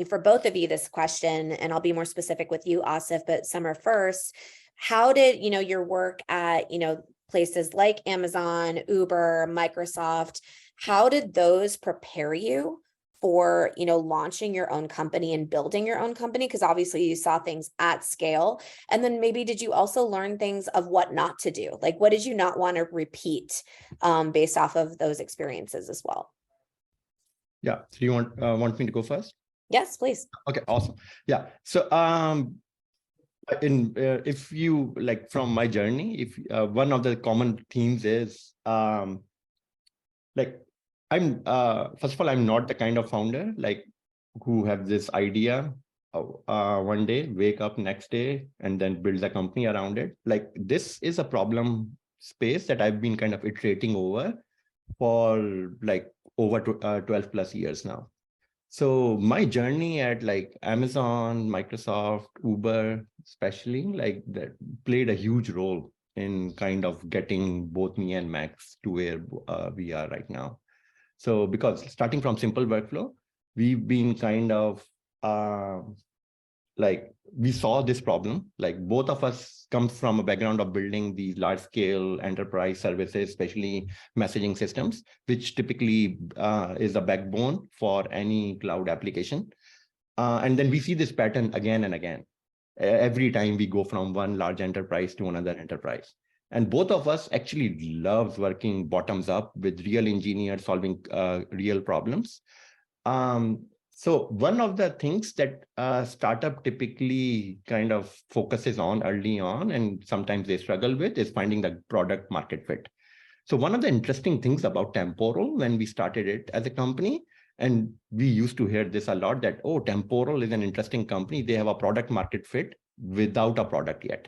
for both of you this question, and I'll be more specific with you, Asif, but Summer first. How did, your work at, places like Amazon, Uber, Microsoft, how did those prepare you for, launching your own company and building your own company? Because obviously you saw things at scale. And then maybe did you also learn things of what not to do? Like, what did you not want to repeat based off of those experiences as well? Yeah. So you want me to go first? Yes, please. Okay, awesome. Yeah. So if you like from my journey, if one of the common themes is like I'm first of all, I'm not the kind of founder like who have this idea one day, wake up next day, and then build a company around it. Like this is a problem space that I've been kind of iterating over for like over 12 plus years now. So my journey at like Amazon, Microsoft, Uber, especially like that played a huge role in kind of getting both me and Max to where we are right now. So because starting from simple workflow, we've been kind of like we saw this problem, like both of us come from a background of building these large scale enterprise services, especially messaging systems, which typically is a backbone for any cloud application. And then we see this pattern again and again, every time we go from one large enterprise to another enterprise. And both of us actually loves working bottoms up with real engineers solving real problems. So one of the things that startup typically kind of focuses on early on, and sometimes they struggle with, is finding the product market fit. So one of the interesting things about Temporal when we started it as a company, and we used to hear this a lot, that, oh, Temporal is an interesting company. They have a product market fit without a product yet.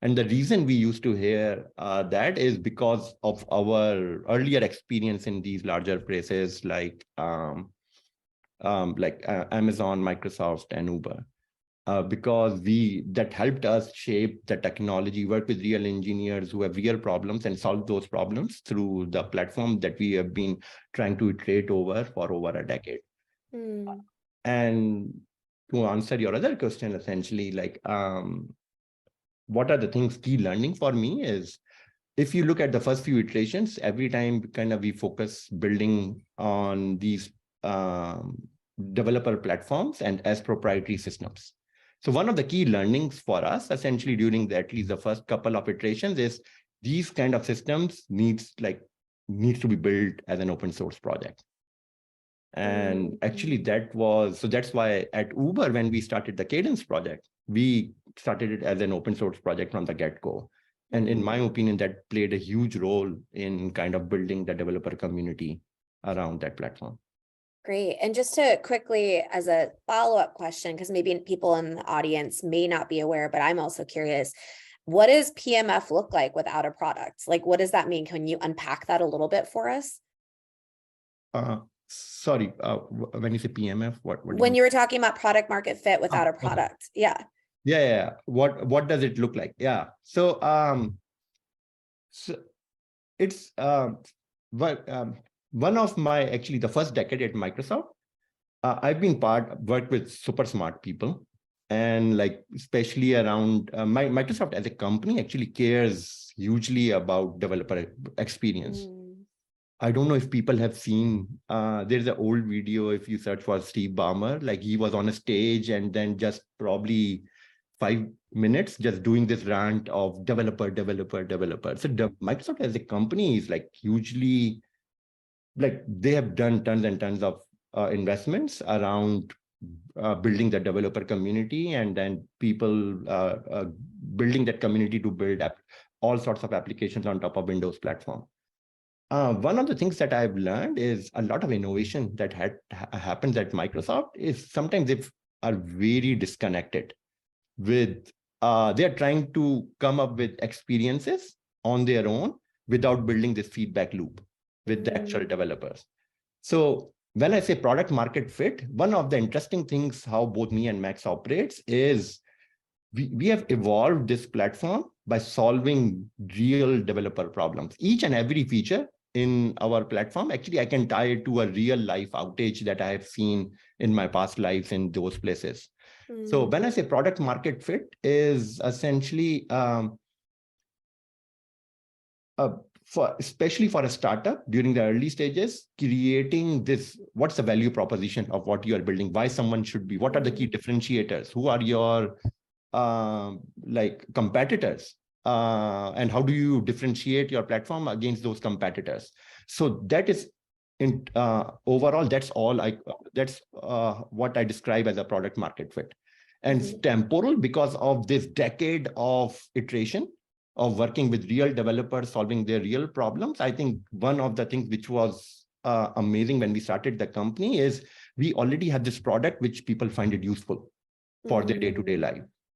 And the reason we used to hear that is because of our earlier experience in these larger places like Amazon, Microsoft, and Uber, because that helped us shape the technology, work with real engineers who have real problems and solve those problems through the platform that we have been trying to iterate over for over a decade. And to answer your other question, essentially, like, what are the things key learning for me is, if you look at the first few iterations, every time kind of we focus building on these developer platforms and as proprietary systems. So one of the key learnings for us essentially during at least the first couple of iterations is these kind of systems needs to be built as an open source project. And actually that's why at Uber, when we started the Cadence project, we started it as an open source project from the get-go. And in my opinion, that played a huge role in kind of building the developer community around that platform. Great. And just to quickly, as a follow-up question, because maybe people in the audience may not be aware, but I'm also curious, what does PMF look like without a product? Like, what does that mean? Can you unpack that a little bit for us? Sorry, when you say PMF, what when you were talking about product market fit without a product. Okay. Yeah. What does it look like? Yeah. So it's one of my, actually the first decade at Microsoft, I've been worked with super smart people, and like especially around Microsoft as a company actually cares hugely about developer experience. I don't know if people have seen, there's an old video, if you search for Steve Ballmer, like he was on a stage and then just probably 5 minutes just doing this rant of developer. So Microsoft as a company is like hugely, like they have done tons and tons of investments around building the developer community, and then people building that community to build all sorts of applications on top of Windows platform. One of the things that I've learned is a lot of innovation that happens at Microsoft is sometimes they are very disconnected with, they're trying to come up with experiences on their own without building this feedback loop with the actual developers. So when I say product market fit, one of the interesting things how both me and Max operates is we have evolved this platform by solving real developer problems. Each and every feature in our platform, actually, I can tie it to a real life outage that I have seen in my past lives in those places. So when I say product market fit is essentially especially for a startup during the early stages, creating this, what's the value proposition of what you are building, why someone should be, what are the key differentiators, who are your like competitors, and how do you differentiate your platform against those competitors? So that is in overall, that's what I describe as a product market fit. And temporal, because of this decade of iteration of working with real developers, solving their real problems. I think one of the things which was amazing when we started the company is we already had this product which people find it useful for their day-to-day life.